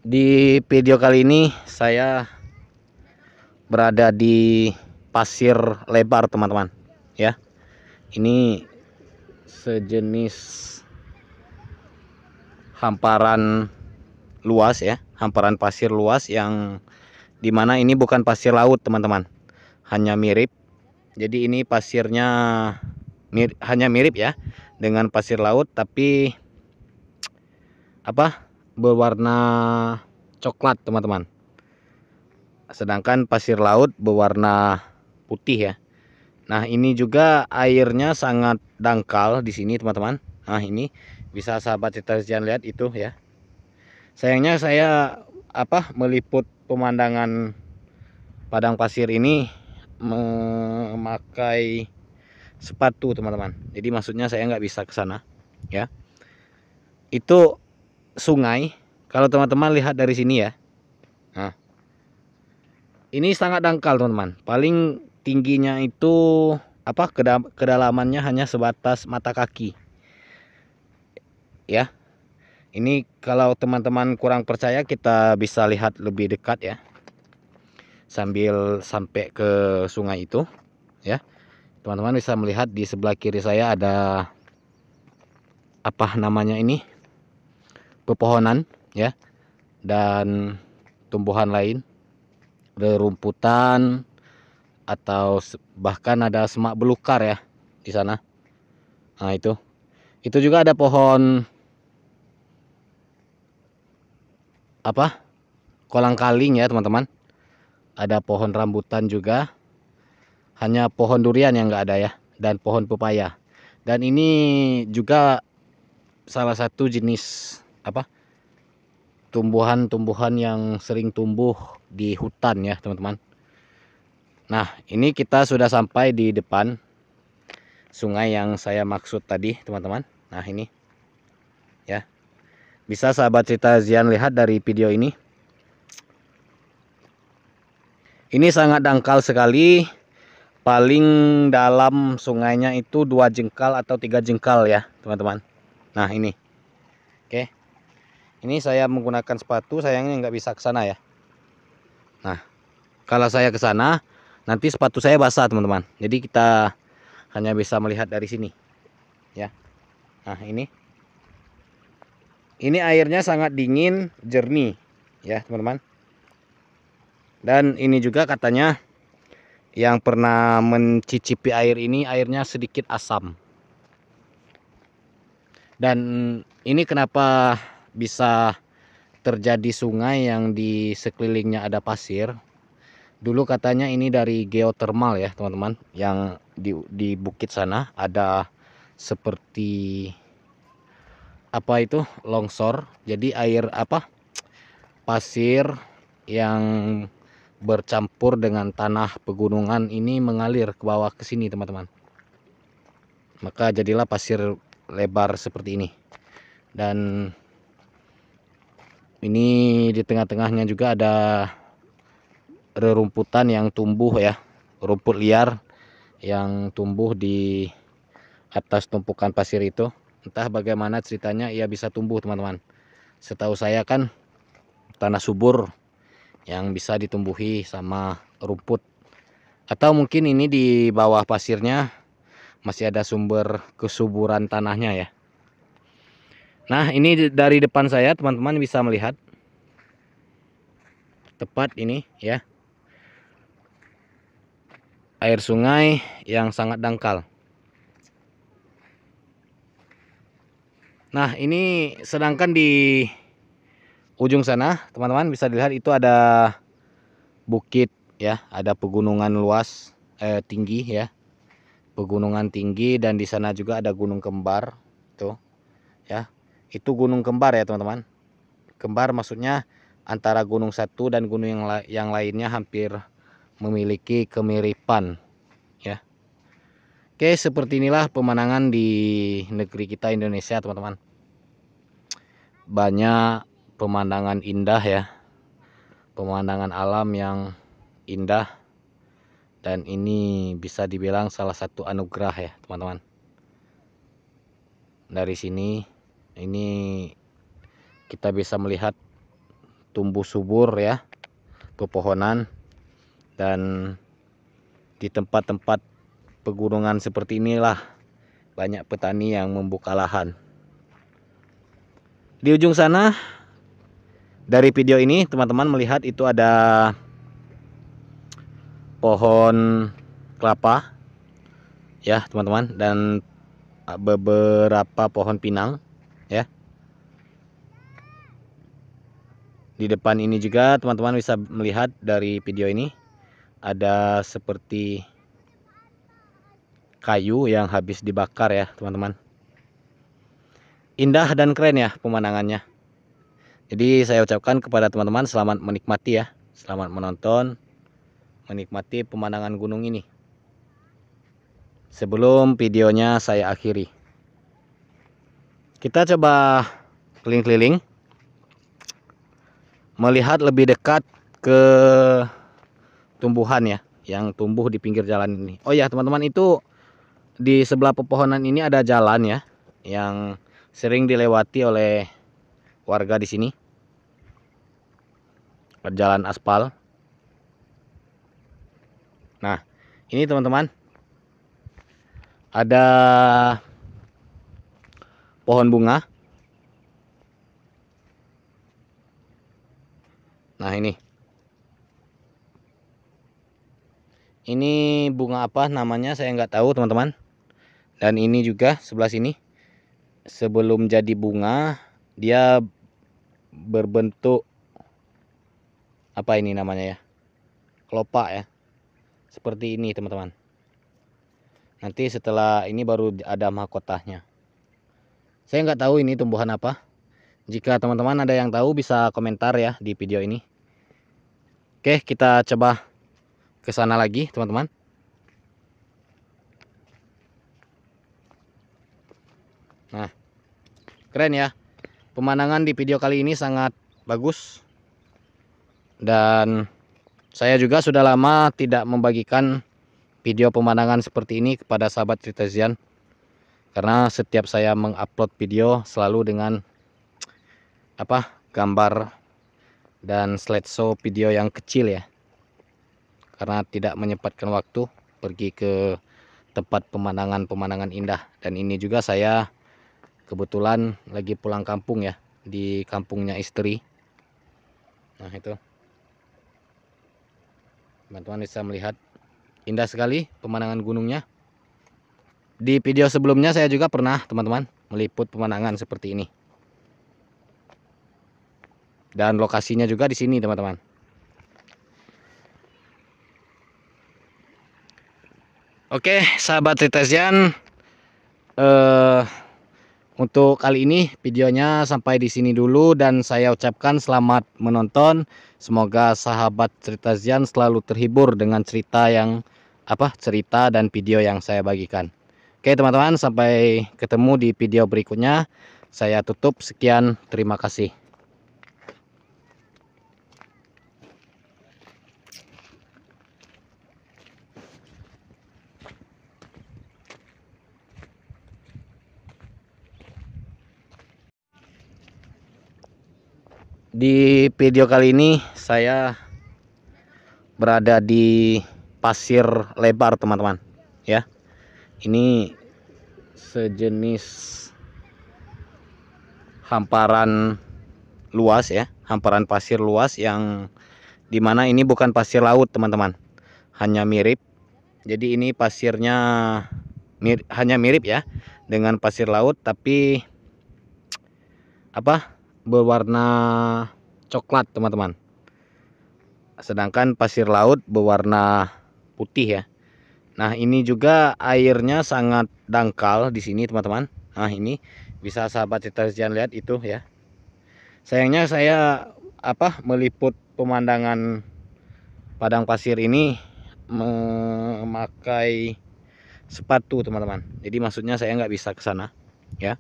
Di video kali ini saya berada di pasir lebar, teman-teman. Ya, ini sejenis hamparan luas ya, hamparan pasir luas yang dimana ini bukan pasir laut, teman-teman. Hanya mirip. Jadi ini pasirnya hanya mirip ya dengan pasir laut, tapi berwarna coklat, teman-teman. Sedangkan pasir laut berwarna putih ya. Nah, ini juga airnya sangat dangkal di sini, teman-teman. Nah, ini bisa sahabat cetacean lihat itu ya. Sayangnya saya meliput pemandangan padang pasir ini memakai sepatu, teman-teman. Jadi maksudnya saya nggak bisa ke sana ya. Itu sungai. Kalau teman-teman lihat dari sini ya. Nah, ini sangat dangkal, teman-teman. Paling tingginya itu kedalamannya hanya sebatas mata kaki. Ya. Ini kalau teman-teman kurang percaya, kita bisa lihat lebih dekat ya. Sambil sampai ke sungai itu ya. Teman-teman bisa melihat di sebelah kiri saya ada pepohonan ya, dan tumbuhan lain, rerumputan, atau bahkan ada semak belukar ya di sana. Nah, itu juga ada pohon kolang kaling ya, teman-teman. Ada pohon rambutan juga, hanya pohon durian yang nggak ada ya, dan pohon pepaya. Dan ini juga salah satu jenis tumbuhan-tumbuhan yang sering tumbuh di hutan ya, teman-teman. Nah, ini kita sudah sampai di depan sungai yang saya maksud tadi, teman-teman. Nah, ini ya, bisa sahabat cetacean lihat dari video ini. Ini sangat dangkal sekali. Paling dalam sungainya itu 2 jengkal atau 3 jengkal ya, teman-teman. Nah, ini oke. Ini saya menggunakan sepatu, sayangnya nggak bisa ke sana ya. Nah, kalau saya ke sana nanti sepatu saya basah, teman-teman. Jadi kita hanya bisa melihat dari sini ya. Nah, ini airnya sangat dingin, jernih ya, teman-teman. Dan ini juga katanya yang pernah mencicipi air ini, airnya sedikit asam. Dan ini kenapa bisa terjadi sungai yang di sekelilingnya ada pasir? Dulu katanya ini dari geotermal ya, teman-teman. Yang di bukit sana ada seperti longsor. Jadi air pasir yang bercampur dengan tanah pegunungan ini mengalir ke bawah ke sini, teman-teman. Maka jadilah pasir lebar seperti ini. Dan ini di tengah-tengahnya juga ada rerumputan yang tumbuh ya, rumput liar yang tumbuh di atas tumpukan pasir itu. Entah bagaimana ceritanya ia bisa tumbuh, teman-teman. Setahu saya kan tanah subur yang bisa ditumbuhi sama rumput. Atau mungkin ini di bawah pasirnya masih ada sumber kesuburan tanahnya ya. Nah, ini dari depan saya, teman-teman bisa melihat tepat ini ya, air sungai yang sangat dangkal. Nah, ini sedangkan di ujung sana, teman-teman bisa dilihat itu ada bukit ya, ada pegunungan luas, tinggi ya, pegunungan tinggi, dan di sana juga ada gunung kembar tuh ya. Itu gunung kembar ya, teman-teman. Kembar maksudnya antara gunung satu dan gunung yang lainnya hampir memiliki kemiripan ya. Oke, seperti inilah pemandangan di negeri kita Indonesia, teman-teman. Banyak pemandangan indah ya, pemandangan alam yang indah, dan ini bisa dibilang salah satu anugerah ya, teman-teman. Dari sini ini kita bisa melihat tumbuh subur ya pepohonan. Dan di tempat-tempat pegunungan seperti inilah banyak petani yang membuka lahan. Di ujung sana dari video ini teman-teman melihat itu ada pohon kelapa ya teman-teman, dan beberapa pohon pinang ya. Di depan ini juga teman-teman bisa melihat dari video ini ada seperti kayu yang habis dibakar ya teman-teman. Indah dan keren ya pemandangannya. Jadi saya ucapkan kepada teman-teman selamat menikmati ya. Selamat menonton, menikmati pemandangan gunung ini. Sebelum videonya saya akhiri, kita coba keliling-keliling, melihat lebih dekat ke tumbuhan ya yang tumbuh di pinggir jalan ini. Oh ya teman-teman, itu di sebelah pepohonan ini ada jalan ya yang sering dilewati oleh warga di sini. Jalan aspal. Nah, ini teman-teman ada pohon bunga. Nah, ini bunga apa namanya saya nggak tahu teman-teman. Dan ini juga sebelah sini, sebelum jadi bunga dia berbentuk apa ini namanya ya, kelopak ya, seperti ini teman-teman. Nanti setelah ini baru ada mahkotanya. Saya nggak tahu ini tumbuhan apa. Jika teman-teman ada yang tahu bisa komentar ya di video ini. Oke, kita coba ke sana lagi teman-teman. Nah, keren ya. Pemandangan di video kali ini sangat bagus. Dan saya juga sudah lama tidak membagikan video pemandangan seperti ini kepada sahabat Tritezian. Karena setiap saya mengupload video selalu dengan gambar dan slideshow video yang kecil ya. Karena tidak menyempatkan waktu pergi ke tempat pemandangan indah. Dan ini juga saya kebetulan lagi pulang kampung ya, di kampungnya istri. Nah, itu teman-teman bisa melihat indah sekali pemandangan gunungnya. Di video sebelumnya saya juga pernah teman-teman meliput pemandangan seperti ini. Dan lokasinya juga di sini teman-teman. Oke, sahabat Tritezian, untuk kali ini videonya sampai di sini dulu dan saya ucapkan selamat menonton. Semoga sahabat Tritezian selalu terhibur dengan cerita dan video yang saya bagikan. Oke teman-teman, sampai ketemu di video berikutnya. Saya tutup, sekian, terima kasih. Di video kali ini saya berada di pasir lebar teman-teman ya. Ini sejenis hamparan luas ya, hamparan pasir luas yang dimana ini bukan pasir laut teman-teman, hanya mirip. Jadi ini pasirnya hanya mirip ya dengan pasir laut, tapi berwarna coklat teman-teman. Sedangkan pasir laut berwarna putih ya. Nah, ini juga airnya sangat dangkal di sini teman-teman. Nah, ini bisa sahabat Tritezian lihat itu ya. Sayangnya saya meliput pemandangan padang pasir ini memakai sepatu teman-teman. Jadi maksudnya saya nggak bisa ke sana ya.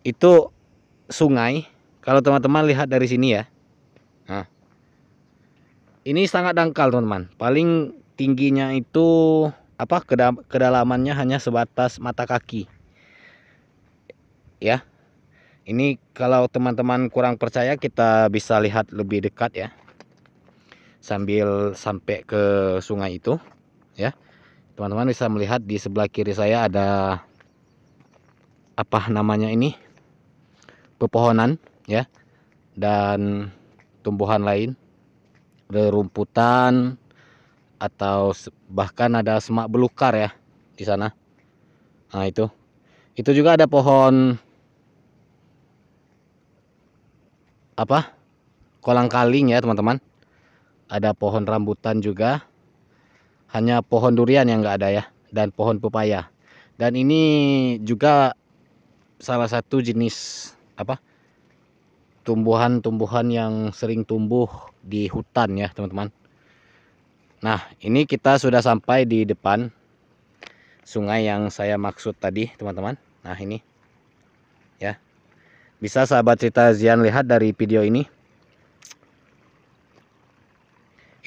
Itu sungai. Kalau teman-teman lihat dari sini ya. Nah, ini sangat dangkal teman-teman. Paling tingginya itu kedalamannya hanya sebatas mata kaki ya. Ini kalau teman-teman kurang percaya, kita bisa lihat lebih dekat ya, sambil sampai ke sungai itu ya. Teman-teman bisa melihat di sebelah kiri saya ada apa namanya ini, pepohonan ya, dan tumbuhan lain, rerumputan, atau bahkan ada semak belukar ya di sana. Nah itu juga ada pohon apa, kolang-kaling ya teman-teman. Ada pohon rambutan juga, hanya pohon durian yang nggak ada ya, dan pohon pepaya. Dan ini juga salah satu jenis apa, tumbuhan-tumbuhan yang sering tumbuh di hutan ya teman-teman. Nah ini kita sudah sampai di depan sungai yang saya maksud tadi teman-teman. Nah ini ya, bisa sahabat cerita Zian lihat dari video ini.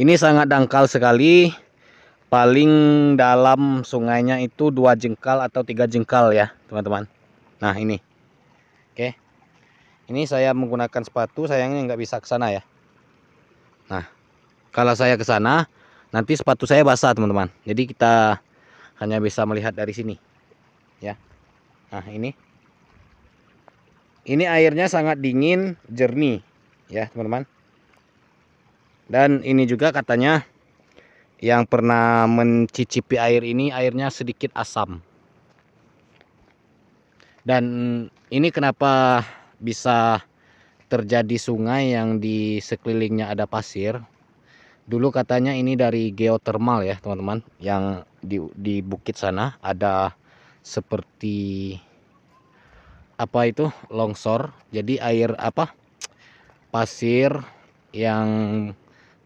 Ini sangat dangkal sekali, paling dalam sungainya itu 2 jengkal atau 3 jengkal ya teman-teman. Nah ini oke, ini saya menggunakan sepatu, sayangnya nggak bisa ke sana ya. Nah kalau saya ke sana nanti sepatu saya basah teman-teman, jadi kita hanya bisa melihat dari sini ya. Nah ini airnya sangat dingin, jernih ya teman-teman. Dan ini juga katanya yang pernah mencicipi air ini, airnya sedikit asam. Dan ini kenapa bisa terjadi sungai yang di sekelilingnya ada pasir. Dulu katanya ini dari geotermal ya teman-teman, yang di bukit sana ada seperti apa itu, longsor. Jadi air apa, pasir yang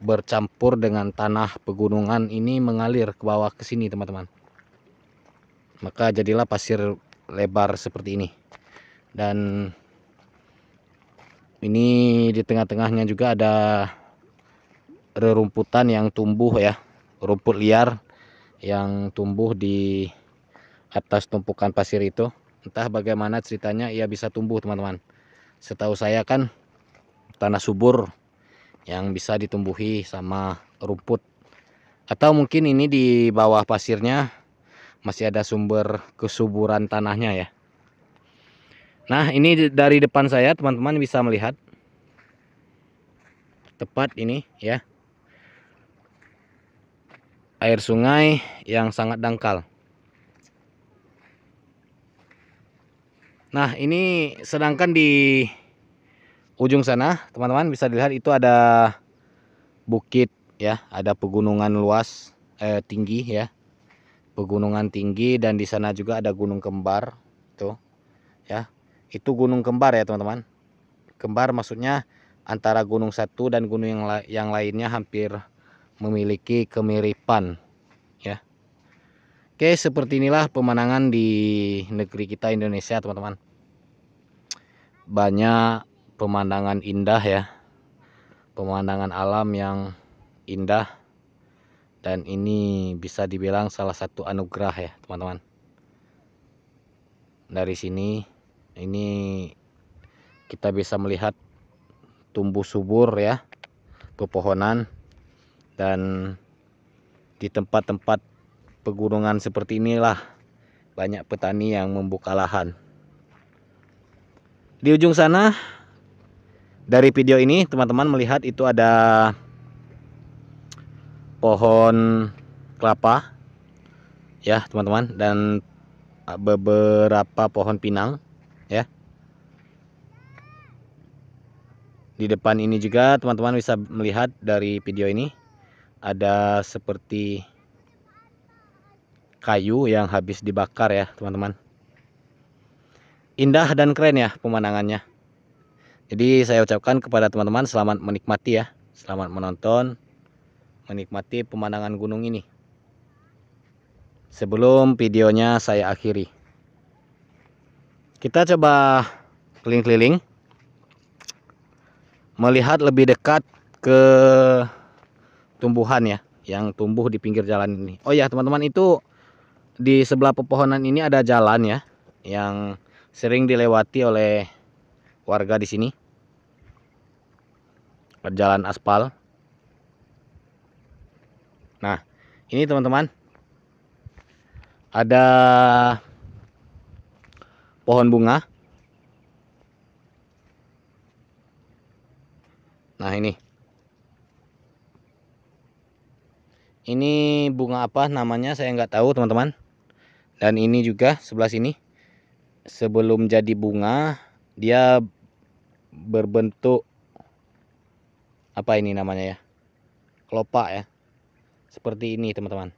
bercampur dengan tanah pegunungan ini mengalir ke bawah ke sini teman-teman. Maka jadilah pasir lebar seperti ini. Dan ini di tengah-tengahnya juga ada rerumputan yang tumbuh ya, rumput liar yang tumbuh di atas tumpukan pasir itu. Entah bagaimana ceritanya ia bisa tumbuh teman-teman. Setahu saya kan tanah subur yang bisa ditumbuhi sama rumput, atau mungkin ini di bawah pasirnya masih ada sumber kesuburan tanahnya ya. Nah ini dari depan saya teman-teman bisa melihat tepat ini ya, air sungai yang sangat dangkal. Nah ini sedangkan di ujung sana teman-teman bisa dilihat itu ada bukit ya, ada pegunungan luas, tinggi ya, pegunungan tinggi. Dan di sana juga ada gunung kembar tuh ya, itu gunung kembar ya teman-teman. Kembar maksudnya antara gunung satu dan gunung yang lainnya hampir memiliki kemiripan ya. Oke, seperti inilah pemandangan di negeri kita Indonesia teman-teman. Banyak pemandangan indah ya, pemandangan alam yang indah, dan ini bisa dibilang salah satu anugerah ya teman-teman. Dari sini ini kita bisa melihat tumbuh subur ya pepohonan, dan di tempat-tempat pegunungan seperti inilah banyak petani yang membuka lahan. Di ujung sana dari video ini teman-teman melihat itu ada pohon kelapa ya teman-teman, dan beberapa pohon pinang ya. Di depan ini juga teman-teman bisa melihat dari video ini ada seperti kayu yang habis dibakar ya teman-teman. Indah dan keren ya pemandangannya. Jadi saya ucapkan kepada teman-teman selamat menikmati ya, selamat menonton, menikmati pemandangan gunung ini. Sebelum videonya saya akhiri, kita coba keliling-keliling, melihat lebih dekat ke tumbuhan ya yang tumbuh di pinggir jalan ini. Oh ya teman-teman, itu di sebelah pepohonan ini ada jalan ya yang sering dilewati oleh warga di sini. Jalan aspal. Nah, ini teman-teman, ada pohon bunga. Nah, ini bunga apa namanya saya nggak tahu teman-teman. Dan ini juga sebelah sini, sebelum jadi bunga dia berbentuk apa ini namanya ya, kelopak ya, seperti ini teman-teman.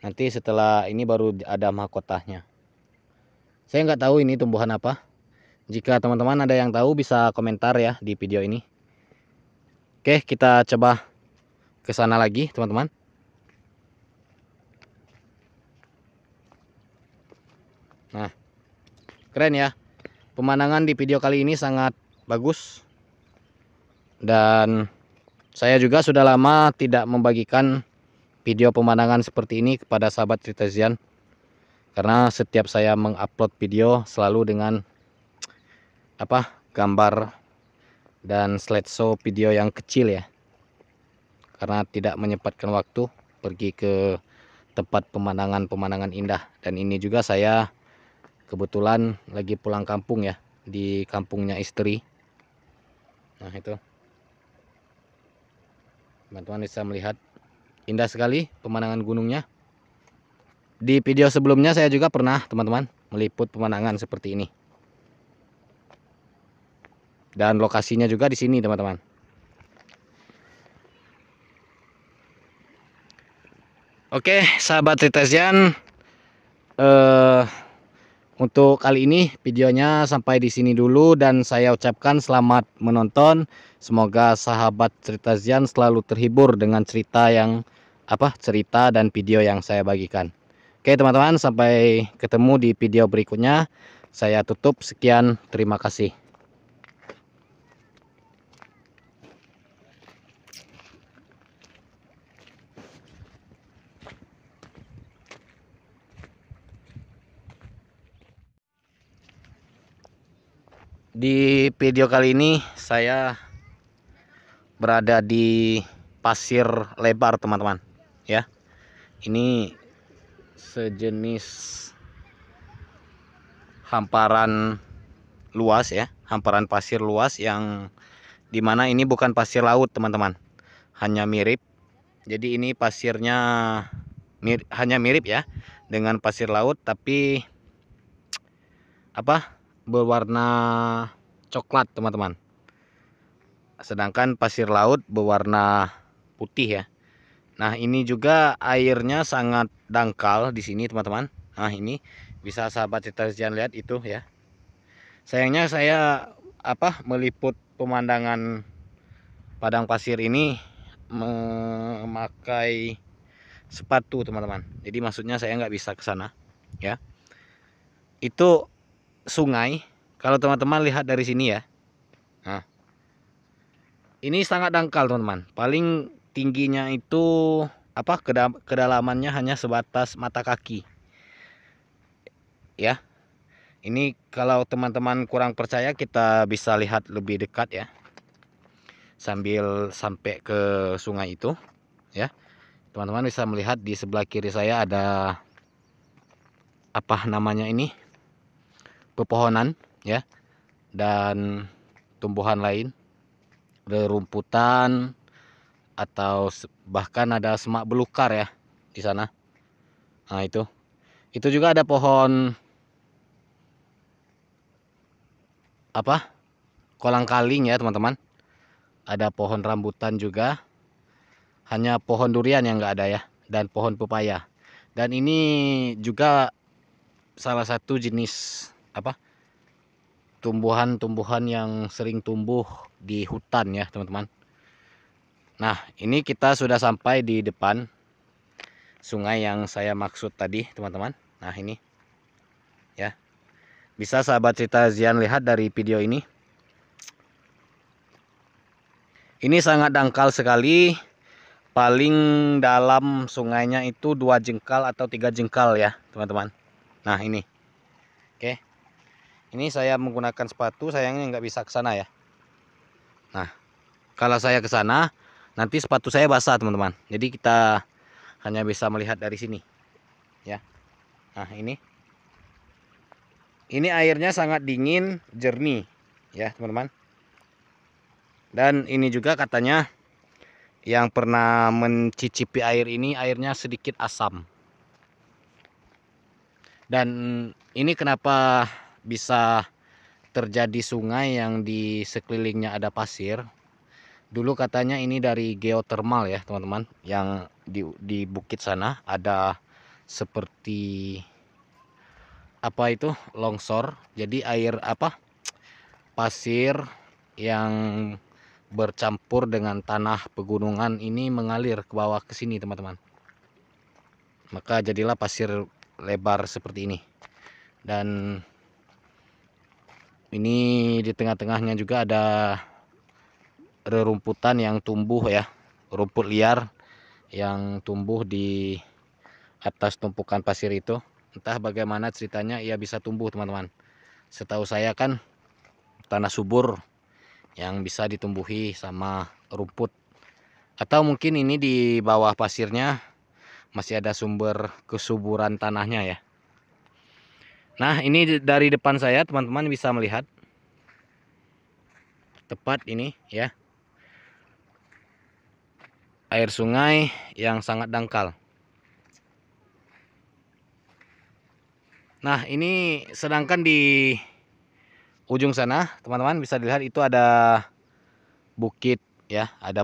Nanti setelah ini baru ada mahkotanya. Saya nggak tahu ini tumbuhan apa. Jika teman-teman ada yang tahu bisa komentar ya di video ini. Oke, kita coba ke sana lagi teman-teman. Nah, keren ya. Pemandangan di video kali ini sangat bagus. Dan saya juga sudah lama tidak membagikan video pemandangan seperti ini kepada sahabat Tritazian. Karena setiap saya mengupload video selalu dengan gambar dan slideshow video yang kecil ya. Karena tidak menyempatkan waktu pergi ke tempat pemandangan indah. Dan ini juga saya kebetulan lagi pulang kampung ya, di kampungnya istri. Nah, itu teman-teman bisa melihat indah sekali pemandangan gunungnya. Di video sebelumnya saya juga pernah teman-teman meliput pemandangan seperti ini. Dan lokasinya juga di sini teman-teman. Oke, sahabat Tritazian, untuk kali ini videonya sampai di sini dulu dan saya ucapkan selamat menonton. Semoga sahabat Tritazian selalu terhibur dengan cerita dan video yang saya bagikan. Oke teman-teman, sampai ketemu di video berikutnya. Saya tutup, sekian, terima kasih. Di video kali ini saya berada di pasir lebar teman-teman ya. Ini sejenis hamparan luas ya, hamparan pasir luas yang dimana ini bukan pasir laut teman-teman, hanya mirip. Jadi ini pasirnya hanya mirip ya dengan pasir laut, tapi berwarna coklat teman-teman. Sedangkan pasir laut berwarna putih ya. Nah, ini juga airnya sangat dangkal di sini teman-teman. Nah, ini bisa sahabat Tritazian lihat itu ya. Sayangnya saya meliput pemandangan padang pasir ini memakai sepatu teman-teman. Jadi maksudnya saya nggak bisa ke sana ya. Itu sungai. Kalau teman-teman lihat dari sini ya. Nah, ini sangat dangkal teman-teman. Paling tingginya itu kedalamannya hanya sebatas mata kaki. Ya. Ini kalau teman-teman kurang percaya kita bisa lihat lebih dekat ya. Sambil sampai ke sungai itu ya. Teman-teman bisa melihat di sebelah kiri saya ada pepohonan ya, dan tumbuhan lain, rerumputan, atau bahkan ada semak belukar ya di sana. Nah, itu juga ada pohon kolang-kaling ya teman-teman. Ada pohon rambutan juga, hanya pohon durian yang nggak ada ya, dan pohon pepaya. Dan ini juga salah satu jenis tumbuhan-tumbuhan yang sering tumbuh di hutan ya teman-teman. Nah, ini kita sudah sampai di depan sungai yang saya maksud tadi teman-teman. Nah, ini ya, bisa sahabat Tritazian lihat dari video ini. Ini sangat dangkal sekali. Paling dalam sungainya itu 2 jengkal atau 3 jengkal ya teman-teman. Nah, ini oke, Ini saya menggunakan sepatu, sayangnya nggak bisa ke sana ya. Nah, kalau saya ke sana, nanti sepatu saya basah teman-teman. Jadi kita hanya bisa melihat dari sini, ya. Nah ini airnya sangat dingin, jernih, ya teman-teman. Dan ini juga katanya yang pernah mencicipi air ini, airnya sedikit asam. Dan ini kenapa bisa terjadi sungai yang di sekelilingnya ada pasir? Dulu katanya ini dari geotermal ya teman-teman, yang di bukit sana ada seperti apa itu, longsor. Jadi air apa, pasir yang bercampur dengan tanah pegunungan ini mengalir ke bawah ke sini teman-teman. Maka jadilah pasir lebar seperti ini. Dan ini di tengah-tengahnya juga ada rerumputan yang tumbuh ya, rumput liar yang tumbuh di atas tumpukan pasir itu. Entah bagaimana ceritanya ia bisa tumbuh teman-teman. Setahu saya kan tanah subur yang bisa ditumbuhi sama rumput. Atau mungkin ini di bawah pasirnya masih ada sumber kesuburan tanahnya ya. Nah ini dari depan saya teman-teman bisa melihat tepat ini ya, air sungai yang sangat dangkal. Nah ini sedangkan di ujung sana teman-teman bisa dilihat itu ada bukit ya, ada